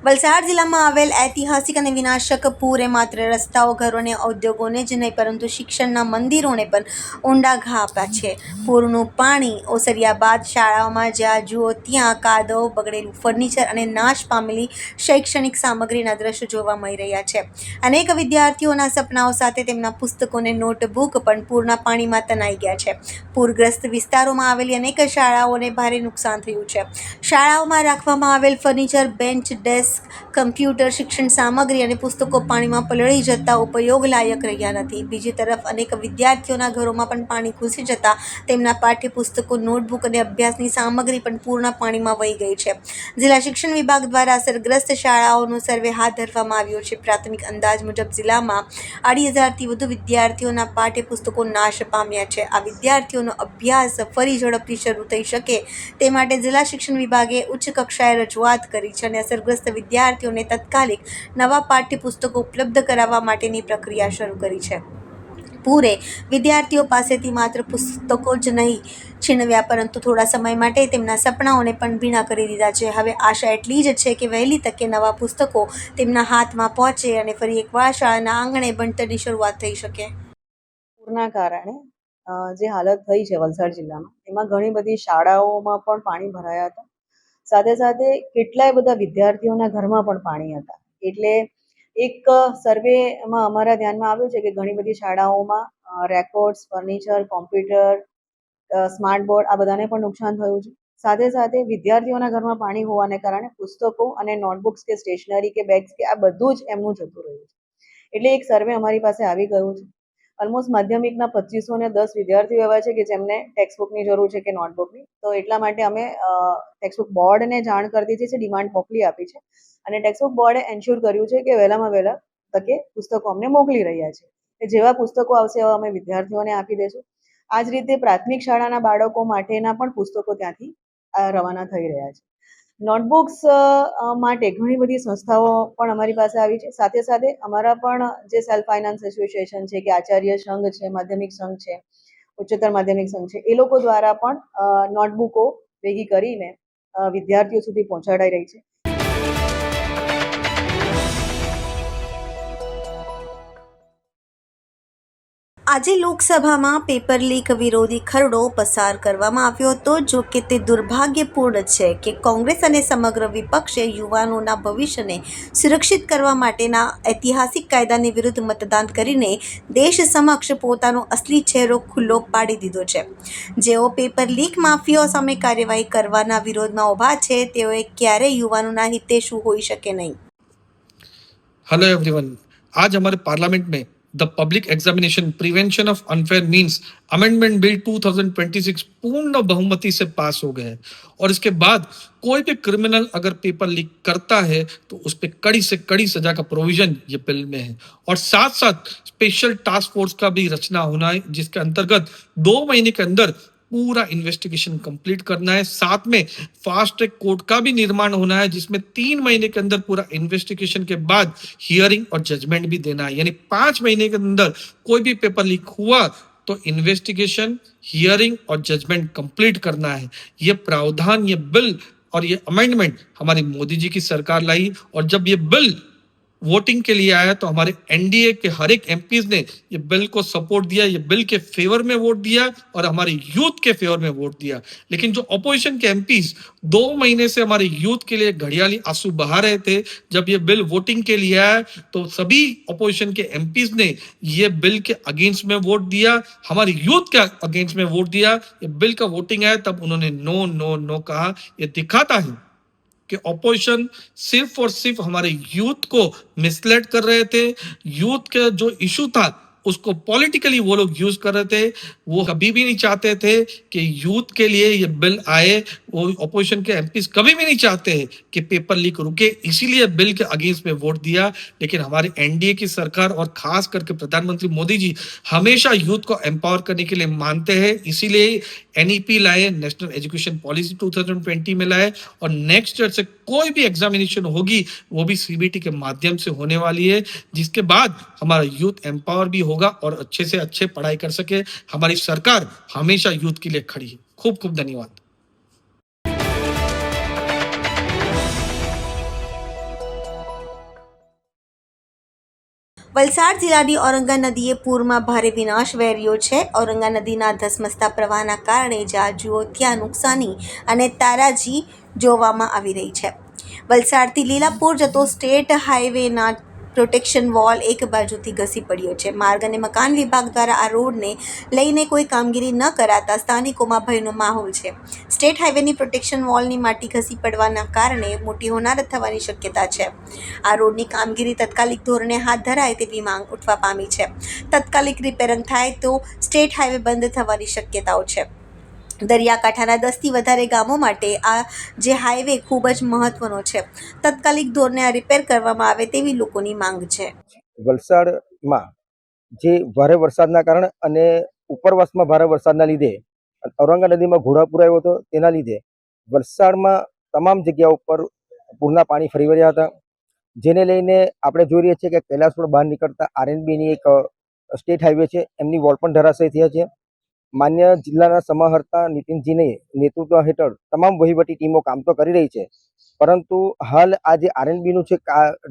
વલસાડ જિલ્લામાં આવેલ ઐતિહાસિક અને વિનાશક પૂરે માત્ર રસ્તાઓ, ઘરોને, ઔદ્યોગોને જ નહીં પરંતુ શિક્ષણના મંદિરોને પણ ઊંડા ઘા આપ્યા છે. પૂરનું પાણી ઓસર્યા બાદ શાળાઓમાં જ્યાં જુઓ ત્યાં કાદવ, બગડેલું ફર્નિચર અને નાશ પામેલી શૈક્ષણિક સામગ્રીના દ્રશ્યો જોવા મળી રહ્યા છે. અનેક વિદ્યાર્થીઓના સપનાઓ સાથે તેમના પુસ્તકો અને નોટબુક પણ પૂરના પાણીમાં તણાઈ ગયા છે. પૂરગ્રસ્ત વિસ્તારોમાં આવેલી અનેક શાળાઓને ભારે નુકસાન થયું છે. શાળાઓમાં રાખવામાં આવેલ ફર્નિચર, બેન્ચ, ડેસ્ક, કમ્પ્યુટર, શિક્ષણ સામગ્રી અને પુસ્તકો પાણીમાં પલળી જતા ઉપયોગ લાયક રહ્યા નથી. બીજી તરફ અનેક વિદ્યાર્થીઓના ઘરોમાં પણ પાણી ઘૂસી જતા તેમના પાઠ્યપુસ્તકો, નોટબુક અને અભ્યાસની સામગ્રી પણ પૂરના પાણીમાં વહી ગઈ છે. જિલ્લા શિક્ષણ વિભાગ દ્વારા અસરગ્રસ્ત શાળાઓનો સર્વે હાથ ધરવામાં આવ્યો છે. પ્રાથમિક અંદાજ મુજબ જિલ્લામાં 2,500થી વધુ વિદ્યાર્થીઓના પાઠ્યપુસ્તકો નાશ પામ્યા છે. આ વિદ્યાર્થીઓનો અભ્યાસ ફરી ઝડપથી શરૂ થઈ શકે તે માટે જિલ્લા શિક્ષણ વિભાગે ઉચ્ચ કક્ષાએ રજૂઆત કરી છે અને અસરગ્રસ્ત વિદ્યાર્થીઓને તાત્કાલિક નવા પાઠ્યપુસ્તકો ઉપલબ્ધ કરાવવા માટેની પ્રક્રિયા શરૂ કરી છે. પૂરે વિદ્યાર્થીઓ પાસેથી માત્ર પુસ્તકો જ નહીં છીનવ્યા પરંતુ થોડા સમય માટે તેમના સપનાઓને પણ ભીના કરી દીધા છે. હવે આશા એટલી જ છે કે વહેલી તકે નવા પુસ્તકો તેમના હાથમાં પહોંચે અને ફરી એકવાર શાળાના આંગણે ભણતરની શરૂઆત થઈ શકે. પૂરના કારણે જે હાલત થઈ છે વલસાડ જિલ્લામાં, એમાં ઘણી બધી શાળાઓમાં પણ પાણી ભરાયા હતા. સાથે સાથે કેટલાય બધા વિદ્યાર્થીઓના ઘરમાં પણ પાણી હતા. એટલે એક સર્વેમાં અમારા ધ્યાનમાં આવ્યું છે કે ઘણી બધી શાળાઓમાં records, furniture, computer, smart board આ બધાને પણ નુકસાન થયું છે. સાથે સાથે વિદ્યાર્થીઓના ઘરમાં પાણી હોવાને કારણે પુસ્તકો અને નોટબુક્સ કે સ્ટેશનરી કે બેગ્સ કે આ બધું જ એમનું જતું રહ્યું છે. એટલે એક સર્વે અમારી પાસે આવી ગયું છે. ઓલમોસ્ટ માધ્યમિકના 2510 વિદ્યાર્થીઓ એવા છે કે જેમને ટેક્સ્ટબુકની જરૂર છે કે નોટબુકની. તો એટલા માટે અમે ટેક્સ્ટબુક બોર્ડને જાણ કરી દીધી છે, ડિમાન્ડ મોકલી આપી છે અને ટેક્સ્ટબુક બોર્ડે એન્શ્યોર કર્યું છે કે વહેલામાં વહેલા તકે પુસ્તકો અમને મોકલી રહ્યા છે. કે જેવા પુસ્તકો આવશે એવા અમે વિદ્યાર્થીઓને આપી દઈશું. આ જ રીતે પ્રાથમિક શાળાના બાળકો માટેના પણ પુસ્તકો ત્યાંથી રવાના થઈ રહ્યા છે. નોટબુક્સ માટે ઘણી બધી સંસ્થાઓ પણ અમારી પાસે આવી છે. સાથે સાથે અમારા પણ જે સેલ્ફ ફાઇનાન્સ એસોસિએશન છે કે આચાર્ય સંઘ છે, માધ્યમિક સંઘ છે, ઉચ્ચતર માધ્યમિક સંઘ છે, એ લોકો દ્વારા પણ નોટબુકો ભેગી કરીને વિદ્યાર્થીઓ સુધી પહોંચાડાઈ રહી છે. આજે લોકસભામાં પેપર લીક વિરોધી ખરડો પસાર કરવામાં આવ્યો હતો. જો કે તે દુર્ભાગ્યપૂર્ણ છે કે કોંગ્રેસ અને સમગ્ર વિપક્ષે યુવાનોના ભવિષ્યને સુરક્ષિત કરવા માટેના ઐતિહાસિક કાયદાની વિરુદ્ધ મતદાન કરીને દેશ સમક્ષ પોતાનો અસલી ચહેરો ખુલ્લો પાડી દીધો છે. જેઓ પેપર લીક માફિયાઓ સામે કાર્યવાહી કરવાના વિરોધમાં ઊભા છે તેઓએ ક્યારેય યુવાનોના હિતેશુ હોઈ શકે નહીં. हेलो एवरीवन, आज हमारे पार्लियामेंट में the public examination prevention of unfair means amendment bill 2026 पूर्ण बहुमति से पास हो गए हैं और इसके बाद कोई भी क्रिमिनल अगर पेपर लीक करता है तो उस पर कड़ी से कड़ी सजा का प्रोविजन ये बिल में है और साथ साथ स्पेशल टास्क फोर्स का भी रचना होना है जिसके अंतर्गत 2 महीने के अंदर पूरा इन्वेस्टिगेशन कंप्लीट करना है. साथ में फास्ट ट्रैक कोर्ट का भी निर्माण होना है जिसमें 3 महीने के अंदर पूरा इन्वेस्टिगेशन के बाद हियरिंग और जजमेंट भी देना है. यानी 5 महीने के अंदर कोई भी पेपर लीक हुआ तो इन्वेस्टिगेशन, हियरिंग और जजमेंट कंप्लीट करना है. ये प्रावधान, ये बिल और ये अमेंडमेंट हमारी मोदी जी की सरकार लाई और जब ये बिल वोटिंग के लिए आया तो हमारे एनडीए के हर एक एमपीज ने ये बिल को सपोर्ट दिया, ये बिल के फेवर में वोट दिया और हमारे यूथ के फेवर में वोट दिया. लेकिन जो अपोजिशन के एमपीज 2 महीने से हमारे यूथ के लिए घड़ियाली आंसू बहा रहे थे, जब ये बिल वोटिंग के लिए आया तो सभी अपोजिशन के एमपीज ने ये बिल के अगेंस्ट में वोट दिया, हमारे यूथ के अगेंस्ट में वोट दिया. ये बिल का वोटिंग आया तब उन्होंने नो नो नो कहा. ये दिखाता है कि ऑपोजिशन सिर्फ और सिर्फ हमारे यूथ को मिसलेड कर रहे थे. यूथ का जो इशू था उसको पॉलिटिकली वो लोग यूज कर रहे थे. वो कभी भी नहीं चाहते थे कि यूथ के लिए ये बिल आए. वो ऑपोजिशन के एमपीज कभी भी नहीं चाहते हैं कि पेपर लीक रुके, इसीलिए बिल के अगेंस्ट में वोट दिया. लेकिन हमारे एनडीए की सरकार और खास करके प्रधानमंत्री मोदी जी हमेशा यूथ को एम्पावर करने के लिए मानते हैं. इसीलिए एनईपी लाए, नेशनल एजुकेशन पॉलिसी 2020 में लाए और नेक्स्ट ईयर से कोई भी एग्जामिनेशन होगी वो भी सीबीटी के माध्यम से होने वाली है, जिसके बाद हमारा यूथ एम्पावर भी होगा और अच्छे से अच्छे पढ़ाई कर सके. हमारी सरकार हमेशा यूथ के लिए खड़ी है. खूब खूब धन्यवाद. વલસાડ જિલ્લાની ઔરંગા નદીએ પૂરમાં ભારે વિનાશ વેર્યો છે. ઔરંગા નદીના ધસમસતા પ્રવાહના કારણે જ્યાં જુઓ ત્યાં નુકસાની અને તારાજી જોવામાં આવી રહી છે. વલસાડથી લીલાપુર જતો સ્ટેટ હાઈવેના પ્રોટેક્શન વોલ એક બાજુથી ઘસી પડ્યો છે. માર્ગ અને મકાન વિભાગ દ્વારા આ રોડને લઈને કોઈ કામગીરી ન કરાતા સ્થાનિકોમાં ભયનો માહોલ છે. સ્ટેટ હાઈવેની પ્રોટેક્શન વોલની માટી ઘસી પડવાના કારણે મોટી હોનારત થવાની શક્યતા છે. આ રોડની કામગીરી તત્કાલિક ધોરણે હાથ ધરાય તેવી માંગ ઉઠવા પામી છે. તાત્કાલિક રિપેરિંગ થાય તો સ્ટેટ હાઈવે બંધ થવાની શક્યતાઓ છે. દરિયાકાંઠાના 10થી વધારે ગામો માટે આ જે હાઈવે ખૂબ જ મહત્વનો છે. તાત્કાલિક ધોરણે આ રિપેર કરવામાં આવે તેવી લોકોની માંગ છે. વલસાડમાં જે ભારે વરસાદના કારણે અને ઉપરવાસમાં ભારે વરસાદના લીધે ઔરંગા નદીમાં ઘોડાપૂર આવ્યો હતો. તેના લીધે વલસાડમાં તમામ જગ્યાઓ પર પૂરના પાણી ફરી વળ્યા હતા, જેને લઈને આપણે જોઈ રહ્યા છીએ કે કૈલાસ રોડ બહાર નીકળતા આરએનબીની એક સ્ટેટ હાઈવે છે, એમની વોલ પણ ધરાશાયી થયા છે. માન્ય જિલ્લાના સમાહર્તા નીતિનજીની નેતૃત્વ હેઠળ તમામ વહીવટી ટીમો કામ તો કરી રહી છે, પરંતુ હાલ આ જે આરએનબીનું છે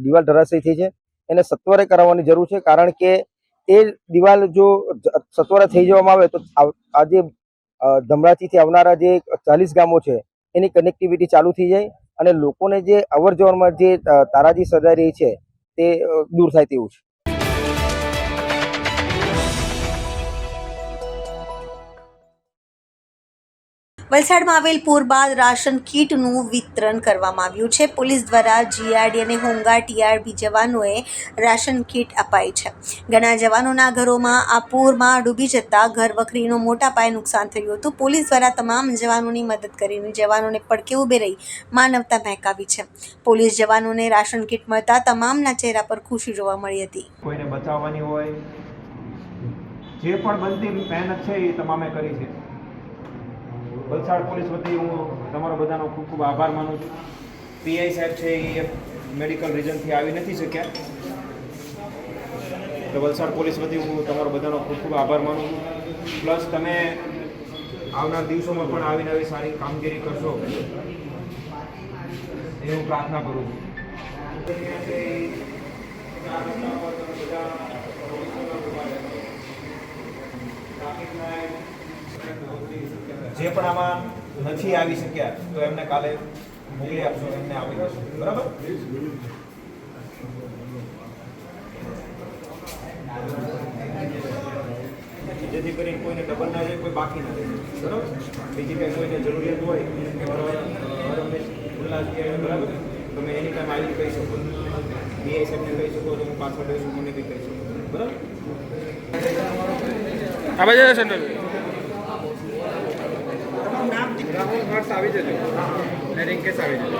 દિવાલ ધરાશાયી થઈ છે, એને સત્વરે કરાવવાની જરૂર છે. કારણ કે એ દિવાલ જો સત્વરે થઈ જવામાં આવે તો આ જે ધમરાજીથી આવનારા જે 40 ગામો છે એની કનેક્ટિવિટી ચાલુ થઈ જાય અને લોકોને જે અવર જવરમાં જે તારાજી સર્જાઈ રહી છે તે દૂર થાય તેવું છે. વલસાડમાં આવેલ પૂર બાદ રાશન કીટનું વિતરણ કરવામાં આવ્યું છે. પોલીસ દ્વારા જીઆરડી અને હોમગાર્ડ ટીઆરબી જવાનોએ રાશન કીટ અપાઈ છે. ઘણા જવાનોના ઘરોમાં આ પૂરમાં ડૂબી જતા ઘર વખરીનો મોટા પાયે નુકસાન થયું હતું. પોલીસ દ્વારા તમામ જવાનોની મદદ કરીને જવાનોને પડકે ઊભે રહી માનવતા મહેકાવી છે. પોલીસ જવાનોને રાશન કીટ મળતા તમામના ચહેરા પર ખુશી જોવા મળી હતી. કોઈને બચાવવાની હોય, જે પણ બનતી મહેનત છે એ તમામે કરી છે. વલસાડ પોલીસ વતી હું તમારો બધાનો ખૂબ ખૂબ આભાર માનું છું. પીઆઈ સાહેબ છે એ મેડિકલ રીઝનથી આવી નથી શક્યા, તો વલસાડ પોલીસ વતી હું તમારો બધાનો ખૂબ ખૂબ આભાર માનું છું. પ્લસ તમે આવનાર દિવસોમાં પણ આવીને આવી સારી કામગીરી કરશો એ હું પ્રાર્થના કરું છું. જે પણ આમાં નથી આવી શક્યા તો એમને કાલે મોકલી આપશો, એમને આપી દેશો. બરાબર? જેથી કરીને કોઈને ડબલ ના રહે, કોઈ બાકી ના રહે. બરાબર? બીજી કંઈ કોઈને જરૂરિયાત હોય ઉલ્લાસ બરાબર તમે એની ટાઈમ આવીને કહી શકો. બીઆઈ સાહેબને કહી શકો, તો હું પાછળ રહી છું, મને બી કહી શકો. બરાબર? રાહુલ ઘાટ આવી જજો ને રિંકેશ આવી જજો.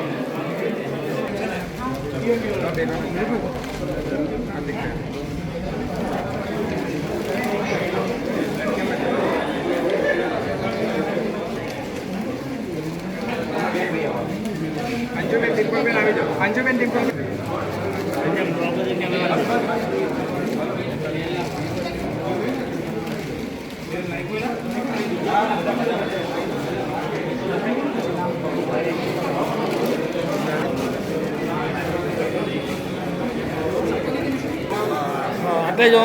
અંજુબેન ટિમ્પલબેન આવી જાઓ. અંજુબેન ટિમ્પલબેન આટલે જો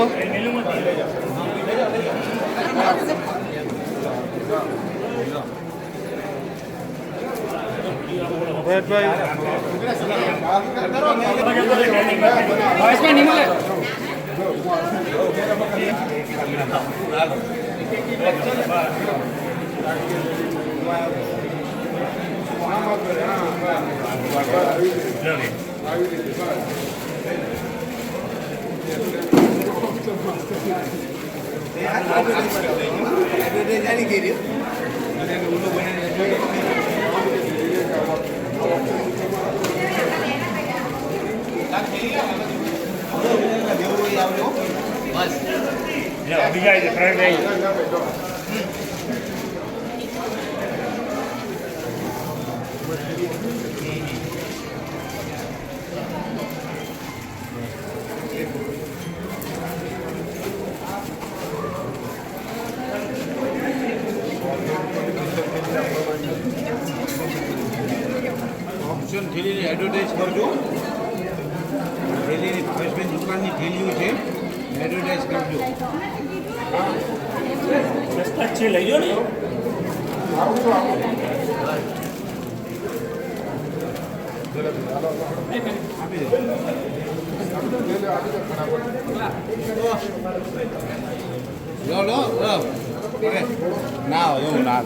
ઓપ્શન થેલીની એડવર્ટાઇઝ કરજો. થેલી થેલી ભાવેશભાઈ દુકાનની થેલીઓ છે એડવર્ટાઇઝ કરજો. લો ના એવું ના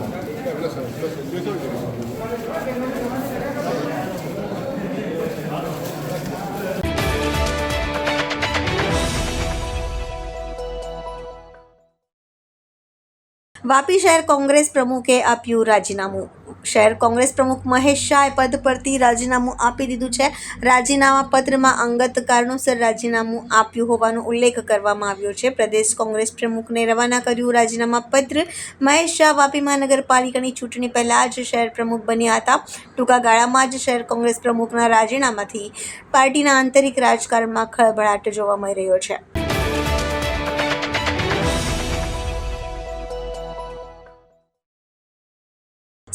વાપી શહેર કોંગ્રેસ પ્રમુખે આપ્યું રાજીનામું. શહેર કોંગ્રેસ પ્રમુખ મહેશ શાહે પદ પરથી રાજીનામું આપી દીધું છે. રાજીનામા પત્રમાં અંગત કારણોસર રાજીનામું આપ્યું હોવાનો ઉલ્લેખ કરવામાં આવ્યો છે. પ્રદેશ કોંગ્રેસ પ્રમુખને રવાના કર્યું રાજીનામા પત્ર. મહેશ શાહ વાપી મહાનગરપાલિકાની ચૂંટણી પહેલાં જ શહેર પ્રમુખ બન્યા હતા. ટૂંકા ગાળામાં જ શહેર કોંગ્રેસ પ્રમુખના રાજીનામાથી પાર્ટીના આંતરિક રાજકારણમાં ખળભળાટ જોવા મળી રહ્યો છે.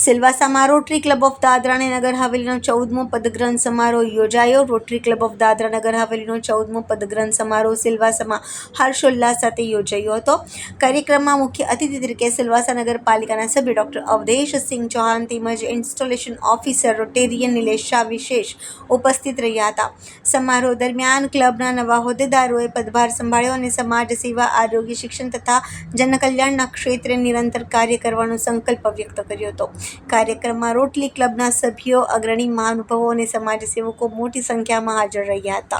સિલવાસામાં રોટરી ક્લબ ઓફ દાદરા અને નગર હવેલીનો 14મો પદગ્રહણ સમારોહ યોજાયો. Rotary club of Dadra Nagar હવેલીનો 14મો પદગ્રહણ સમારોહ સિલવાસામાં હર્ષોલ્લાસ સાથે યોજાયો હતો. કાર્યક્રમમાં મુખ્ય અતિથિ તરીકે સિલવાસા નગરપાલિકાના સભ્ય ડોક્ટર અવધેશસિંહ ચૌહાણ તેમજ installation officer Rotarian Nilesh Shah વિશેષ ઉપસ્થિત રહ્યા હતા. સમારોહ દરમિયાન ક્લબના નવા હોદ્દેદારોએ પદભાર સંભાળ્યો અને સમાજ સેવા, આરોગ્ય, શિક્ષણ તથા જનકલ્યાણના ક્ષેત્રે નિરંતર કાર્ય કરવાનો સંકલ્પ વ્યક્ત કર્યો હતો. કાર્યક્રમમાં રોટરી ક્લબના સભ્યો, અગ્રણી મહાનુભાવો અને समाज सेवकों मोटी संख्या में हाजिर रहा था.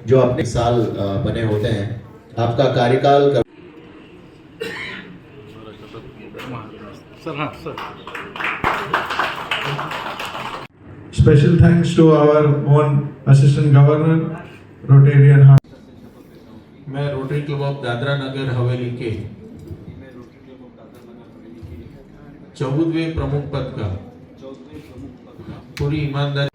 जो अपने साल बने होते हैं, आपका कार्यकाल Special thanks to our own Assistant Governor, Rotarian. मैं rotary club of Dadra Nagar हवेली के 14वें प्रमुख पद का पूरी ईमानदारी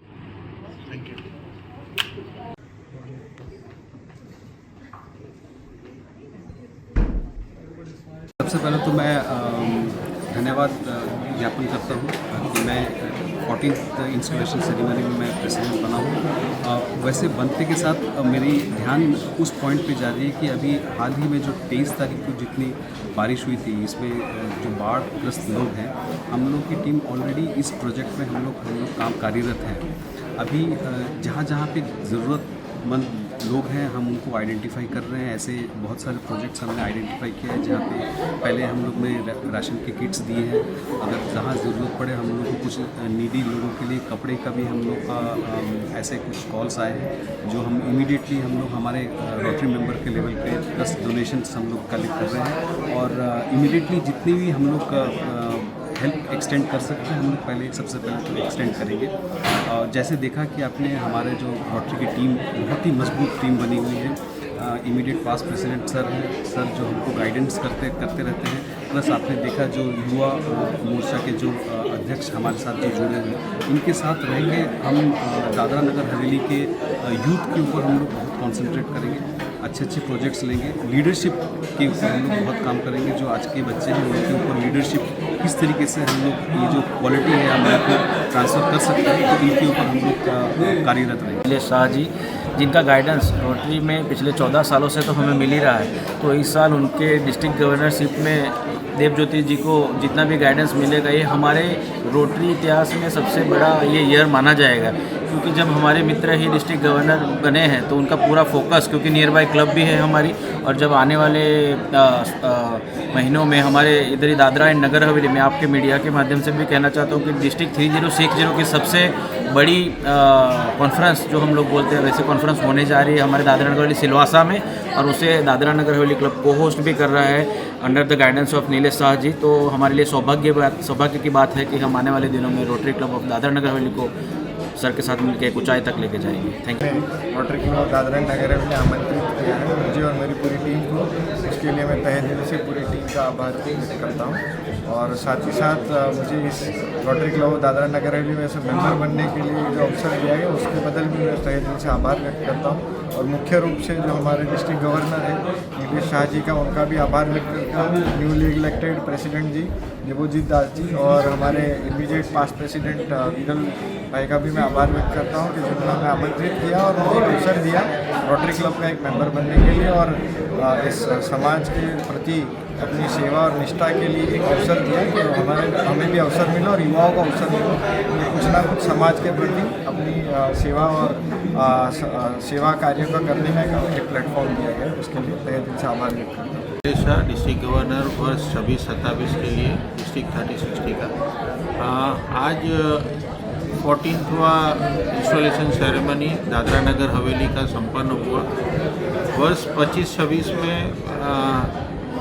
सबसे पहले तो मैं धन्यवाद ज्ञापन करता हूँ कि मैं 14th इंस्टॉलेशन सेरेमनी में मैं प्रेसिडेंट बना हूँ. वैसे बनते के साथ मेरी ध्यान उस पॉइंट पे जा रही है कि अभी हाल ही में जो 23 तारीख को जितनी बारिश हुई थी, इसमें जो बाढ़ग्रस्त लोग हैं, हम लोग की टीम ऑलरेडी इस प्रोजेक्ट में हम लोग काम कार्यरत हैं. अभी जहाँ जहाँ पे ज़रूरतमंद लोग हैं हम उनको आइडेंटिफाई कर रहे हैं. ऐसे बहुत सारे प्रोजेक्ट्स हमने आइडेंटिफाई किए हैं जहाँ पे पहले हम लोग ने राशन के किट्स दिए हैं. अगर जहाँ ज़रूरत पड़े हम लोग को कुछ नीडी लोगों के लिए कपड़े का भी हम लोग का ऐसे कुछ कॉल्स आए हैं जो हम इमीडिएटली हम लोग हमारे रोटरी मेंबर के लेवल पे प्लस डोनेशंस हम लोग कलेक्ट कर रहे हैं और इमीडिएटली जितनी भी हम लोग हेल्प एक्सटेंड कर सकते हैं हम लोग पहले सबसे पहले तो एक्सटेंड करेंगे. जैसे देखा कि आपने हमारे जो रोटरी की टीम बहुत ही मजबूत टीम बनी हुई है. इमीडिएट पास प्रेसिडेंट सर हैं, सर जो हमको गाइडेंस करते रहते हैं. प्लस आपने देखा जो युवा मोर्चा के जो अध्यक्ष हमारे साथ जो जुड़े हुए इनके साथ रहेंगे. हम दादरा नगर हवेली के यूथ के ऊपर हम लोग बहुत कॉन्सेंट्रेट करेंगे, अच्छे प्रोजेक्ट्स लेंगे. लीडरशिप के ऊपर हम लोग बहुत काम करेंगे. जो आज के बच्चे हैं उनके ऊपर लीडरशिप किस तरीके से हम लोग ये जो क्वालिटी है हम लोग को ट्रांसफ़र कर सकते हैं तो इनके ऊपर हम लोग कार्यरत रहेंगे. निलेश शाह जी जिनका गाइडेंस रोटरी में पिछले 14 सालों से तो हमें मिल ही रहा है, तो इस साल उनके डिस्ट्रिक्ट गवर्नरशिप में देवज्योति जी को जितना भी गाइडेंस मिलेगा ये हमारे रोटरी इतिहास में सबसे बड़ा ये ईयर माना जाएगा. क्योंकि जब हमारे मित्र ही डिस्ट्रिक्ट गवर्नर बने हैं तो उनका पूरा फोकस, क्योंकि नियर बाई क्लब भी है हमारी, और जब आने वाले महीनों में हमारे इधर ही दादरा एंड नगर हवेली में आपके मीडिया के माध्यम से भी कहना चाहता हूँ कि डिस्ट्रिक्ट 3060 की सबसे बड़ी कॉन्फ्रेंस जो हम लोग बोलते हैं वैसे कॉन्फ्रेंस होने जा रही है हमारे दादरा नगर हवेली सिलवासा में, और उसे दादरा नगर हवेली क्लब को होस्ट भी कर रहा है under the guidance of Nilesh Shah ji. तो हमारे लिए सौभाग्य की बात है कि हम आने वाले दिनों में rotary club of Dadra Nagar हवेली को सर के साथ मिलकर एक ऊंचाई तक लेके जाएंगे. Thank you. Rotary club of Dadra Nagar Haveli आमंत्रित किया है मुझे और मेरी पूरी टीम को. उसके लिए मैं तहे दिल से पूरी टीम का आभार व्यक्त करता हूँ. और साथ ही साथ मुझे इस rotary club of Dadra Nagar हवेली में से मेंबर बनने के लिए जो अवसर दिया गया उसके बदल भी मैं तहे दिल से आभार व्यक्त करता हूँ। और मुख्य रूप से जो हमारे डिस्ट्रिक्ट गवर्नर है नीतीश शाह जी का, उनका भी आभार व्यक्त करता हूँ। न्यूली इलेक्टेड प्रेसिडेंट जी देवोजीत दास जी और हमारे इमीडिएट पास्ट प्रेसिडेंट विरल भाई का भी मैं आभार व्यक्त करता हूँ कि जिन्होंने हमें आमंत्रित किया और मुझे एक अवसर दिया रोटरी क्लब का एक मेंबर बनने के लिए और इस समाज के प्रति अपनी सेवा और निष्ठा के लिए एक अवसर दिया कि हमें भी अवसर मिला और युवाओं को अवसर मिला कि कुछ ना कुछ समाज के प्रति अपनी सेवा और सेवा कार्यों का करने का एक प्लेटफॉर्म दिया गया। उसके लिए तहे दिल से आभार व्यक्त करता हूँ। शाह डिस्ट्रिक्ट गवर्नर वर्ष 26-27 के लिए डिस्ट्रिक्ट 30-60 का आज 14वां इंस्टॉलेशन सेरेमनी दादरा नगर हवेली का संपन्न हुआ। वर्ष 25-26 में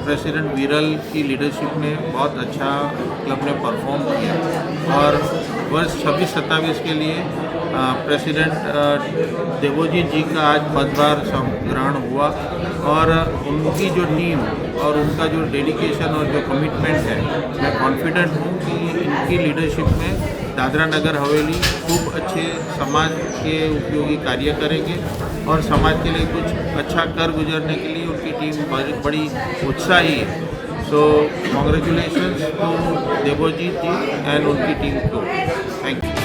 प्रेसिडेंट विरल की लीडरशिप में बहुत अच्छा क्लब ने परफॉर्म किया और वर्ष 26-27 के लिए प्रेसिडेंट देवोजीत जी का आज पदभार ग्रहण हुआ और उनकी जो टीम और उनका जो डेडिकेशन और जो कमिटमेंट है, मैं कॉन्फिडेंट हूँ कि इनकी लीडरशिप में दादरा नगर हवेली खूब अच्छे समाज के उपयोगी कार्य करेंगे और समाज के लिए कुछ अच्छा कर गुजरने के लिए उनकी टीम बड़ी उत्साही है। So congratulations to Devojit ji and उनकी टीम को। Thank you.